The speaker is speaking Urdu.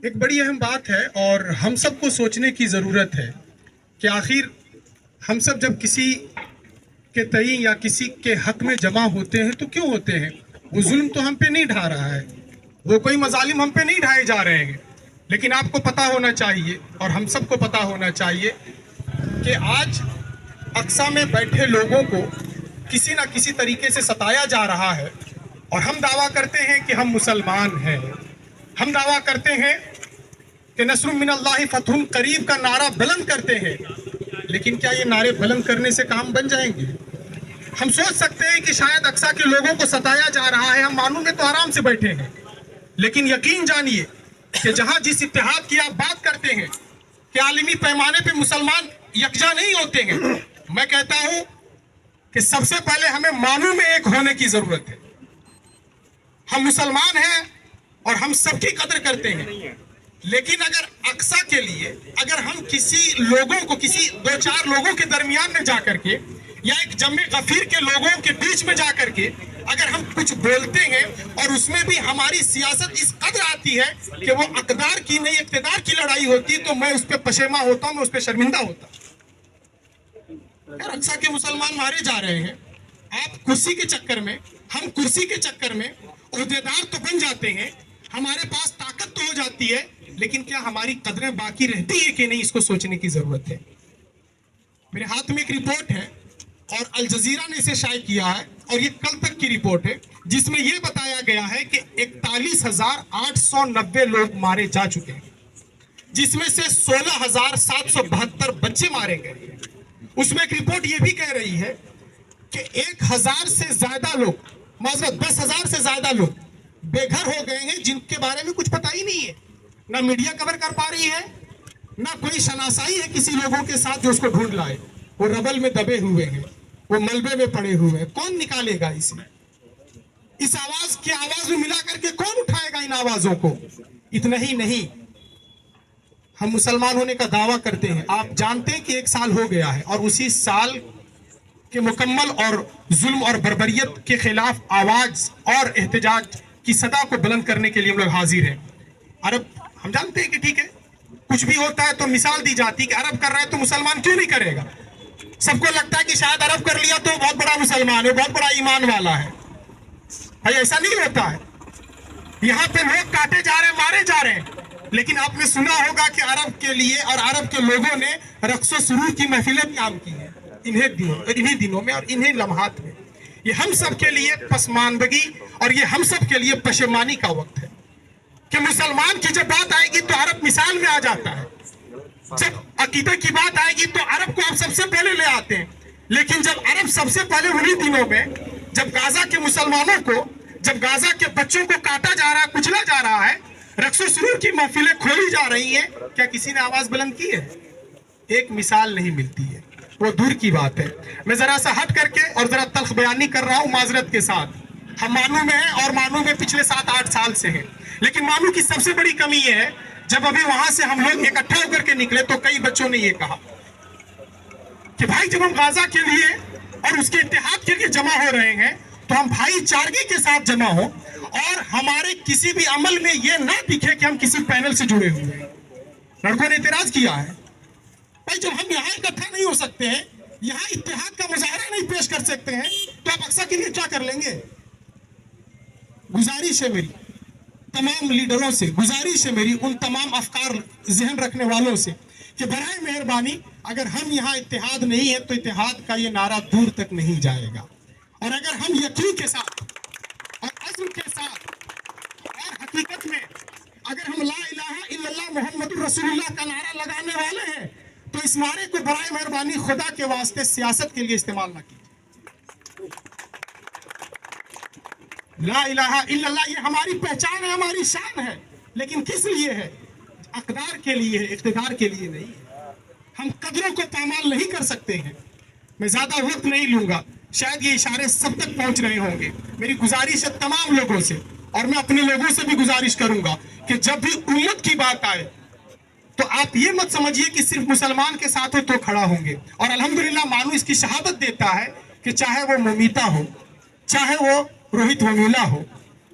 ایک بڑی اہم بات ہے اور ہم سب کو سوچنے کی ضرورت ہے کہ آخر ہم سب جب کسی کے تئیں یا کسی کے حق میں جمع ہوتے ہیں تو کیوں ہوتے ہیں؟ وہ ظلم تو ہم پہ نہیں ڈھا رہا ہے، وہ کوئی مظالم ہم پہ نہیں ڈھائے جا رہے ہیں، لیکن آپ کو پتہ ہونا چاہیے اور ہم سب کو پتہ ہونا چاہیے کہ آج اقصیٰ میں بیٹھے لوگوں کو کسی نہ کسی طریقے سے ستایا جا رہا ہے، اور ہم دعویٰ کرتے ہیں کہ ہم مسلمان ہیں، ہم دعویٰ کرتے ہیں کہ نصر من اللہ فتح قریب کا نعرہ بلند کرتے ہیں، لیکن کیا یہ نعرے بلند کرنے سے کام بن جائیں گے؟ ہم سوچ سکتے ہیں کہ شاید اقصیٰ کے لوگوں کو ستایا جا رہا ہے، ہم مانوں میں تو آرام سے بیٹھے ہیں، لیکن یقین جانیے کہ جہاں جس اتحاد کی آپ بات کرتے ہیں کہ عالمی پیمانے پہ مسلمان یکجا نہیں ہوتے ہیں، میں کہتا ہوں کہ سب سے پہلے ہمیں مانوں میں ایک ہونے کی ضرورت ہے۔ ہم مسلمان ہیں اور ہم سب کی قدر کرتے ہیں، لیکن اگر اقصیٰ کے لیے اگر ہم کسی لوگوں کو کسی دو چار لوگوں کے درمیان میں جا کر کے یا ایک جمع غفیر کے لوگوں کے بیچ میں جا کر کے اگر ہم کچھ بولتے ہیں اور اس میں بھی ہماری سیاست اس قدر آتی ہے کہ وہ اقدار کی نہیں اقتدار کی لڑائی ہوتی، تو میں اس پہ پشیماں ہوتا ہوں، میں اس پہ شرمندہ ہوتا ہوں۔ اقصیٰ کے مسلمان مارے جا رہے ہیں، آپ کرسی کے چکر میں، ہم کرسی کے چکر میں عہدیدار تو بن جاتے ہیں، ہمارے پاس طاقت تو ہو جاتی ہے، لیکن کیا ہماری قدریں باقی رہتی ہے کہ نہیں، اس کو سوچنے کی ضرورت ہے۔ میرے ہاتھ میں ایک رپورٹ ہے اور الجزیرہ نے اسے شائع کیا ہے، اور یہ کل تک کی رپورٹ ہے، جس میں یہ بتایا گیا ہے کہ 41,890 لوگ مارے جا چکے ہیں، جس میں سے 16,772 بچے مارے گئے۔ اس میں ایک رپورٹ یہ بھی کہہ رہی ہے کہ 1,000 سے زیادہ لوگ، معذرت 10,000 سے زیادہ لوگ بے گھر ہو گئے ہیں، جن کے بارے میں کچھ پتہ ہی نہیں ہے، نہ میڈیا کور کر پا رہی ہے، نہ کوئی شناسائی ہے کسی لوگوں کے ساتھ جو اس کو ڈھونڈ لائے۔ وہ ربل میں دبے ہوئے ہیں، وہ ملبے میں پڑے ہوئے ہیں، کون نکالے گا اسے؟ اس آواز کی آواز میں ملا کر کے کون اٹھائے گا ان آوازوں کو؟ اتنا ہی نہیں، ہم مسلمان ہونے کا دعویٰ کرتے ہیں، آپ جانتے ہیں کہ 1 سال ہو گیا ہے، اور اسی سال کے مکمل اور ظلم اور بربریت کے خلاف آواز اور احتجاج کی صدا کو بلند کرنے کے لیے ہم لوگ حاضر ہیں۔ عرب، ہم جانتے ہیں کہ ٹھیک ہے، کچھ بھی ہوتا ہے تو مثال دی جاتی کہ عرب کر رہا ہے تو مسلمان کیوں نہیں کرے گا؟ سب کو لگتا ہے کہ شاید عرب کر لیا تو بہت بڑا مسلمان ہے، بہت بڑا ایمان والا ہے۔ بھائی ایسا نہیں ہوتا ہے، یہاں پہ لوگ کاٹے جا رہے ہیں، مارے جا رہے ہیں، لیکن آپ نے سنا ہوگا کہ عرب کے لیے اور عرب کے لوگوں نے رقص و سرور کی محفلیں قیام کی ہیں انہی دنوں میں اور انہی لمحات میں۔ یہ ہم سب کے لیے پسماندگی اور یہ ہم سب کے لیے پشیمانی کا وقت ہے کہ مسلمان کی جب بات آئے گی تو عرب مثال میں آ جاتا ہے، جب عقیدہ کی بات آئے گی تو عرب کو آپ سب سے پہلے لے آتے ہیں، لیکن جب عرب سب سے پہلے انہی دنوں میں جب غازہ کے مسلمانوں کو، جب غازہ کے بچوں کو کاٹا جا رہا ہے، کچلا جا رہا ہے، رقص و سرور کی محفلیں کھولی جا رہی ہیں، کیا کسی نے آواز بلند کی ہے؟ ایک مثال نہیں ملتی ہے، وہ دور کی بات ہے۔ میں ذرا سا ہٹ کر کے اور ذرا تلخ بیانی کر رہا ہوں معذرت کے ساتھ، ہم مانو میں ہیں اور مانو میں پچھلے 7-8 سال سے ہیں، لیکن مانو کی سب سے بڑی کمی یہ ہے، جب ابھی وہاں سے ہم لوگ اکٹھا ہو کر کے نکلے تو کئی بچوں نے یہ کہا کہ بھائی جب ہم غازہ کے لیے اور اس کے اتحاد کے لیے جمع ہو رہے ہیں تو ہم بھائی چارگی کے ساتھ جمع ہوں، اور ہمارے کسی بھی عمل میں یہ نہ دکھے کہ ہم کسی پینل سے جڑے ہوئے ہیں۔ لڑکوں نے اعتراض کیا ہے، بھائی جب ہم یہاں اکٹھا نہیں ہو سکتے ہیں، یہاں اتحاد کا مظاہرہ نہیں پیش کر سکتے ہیں، تو آپ اقصیٰ کے لیے کیا کر لیں گے؟ گزارش ہے میری تمام لیڈروں سے، گزارش ہے میری ان تمام افکار ذہن رکھنے والوں سے کہ برائے مہربانی اگر ہم یہاں اتحاد نہیں ہے تو اتحاد کا یہ نعرہ دور تک نہیں جائے گا، اور اگر ہم یقین کے ساتھ اور عزم کے ساتھ اور حقیقت میں اگر ہم لا الہ الا اللہ محمد رسول اللہ کا نعرہ لگانے والے ہیں تو اس نعرے کو برائے مہربانی خدا کے واسطے سیاست کے لیے استعمال نہ کیجیے۔ لا الہ الا اللہ یہ ہماری پہچان ہے، ہماری شان ہے، لیکن کس لیے ہے؟ اقدار کے لیے ہے، اقتدار کے لیے نہیں ہے۔ ہم قدروں کو پامال نہیں کر سکتے ہیں۔ میں زیادہ وقت نہیں لوں گا، شاید یہ اشارے سب تک پہنچ رہے ہوں گے۔ میری گزارش ہے تمام لوگوں سے، اور میں اپنے لوگوں سے بھی گزارش کروں گا کہ جب بھی امت کی بات آئے تو آپ یہ مت سمجھیے کہ صرف مسلمان کے ساتھ ہو تو کھڑا ہوں گے، اور الحمدللہ مانو اس کی شہادت دیتا ہے کہ چاہے وہ ممیتا ہو، چاہے وہ روہت ویمولہ ہو،